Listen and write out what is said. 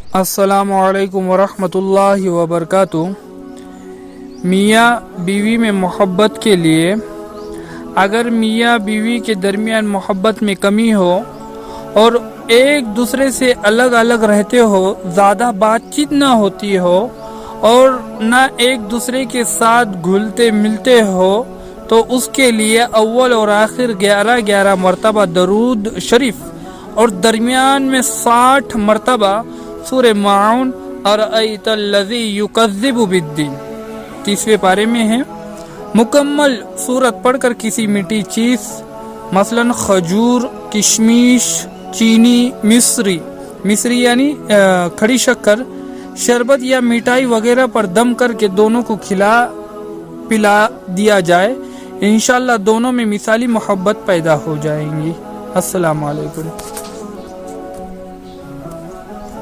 अस्सलामुअलैकुम वरहमतुल्लाहि वबरकातुहू। मियाँ बीवी में मोहब्बत के लिए, अगर मियाँ बीवी के दरमियान मोहब्बत में कमी हो और एक दूसरे से अलग अलग रहते हो, ज़्यादा बातचीत ना होती हो और ना एक दूसरे के साथ घुलते मिलते हो, तो उसके लिए अव्वल और आखिर 11-11 मरतबा दरूद शरीफ और दरमियान में 60 मरतबा सूरे माउन और अयतल्लज़ी युकज़्ज़िबु बिद्दीन 30वें पारे में है। मुकम्मल सूरत पढ़कर किसी मीठी चीज़ मसलन खजूर, किशमिश, चीनी, मिश्री यानी खड़ी शक्कर, शरबत या मिठाई वगैरह पर दम करके दोनों को खिला पिला दिया जाए, इंशाअल्लाह दोनों में मिसाली मोहब्बत पैदा हो जाएंगी। अस्सलाम वालेकुम।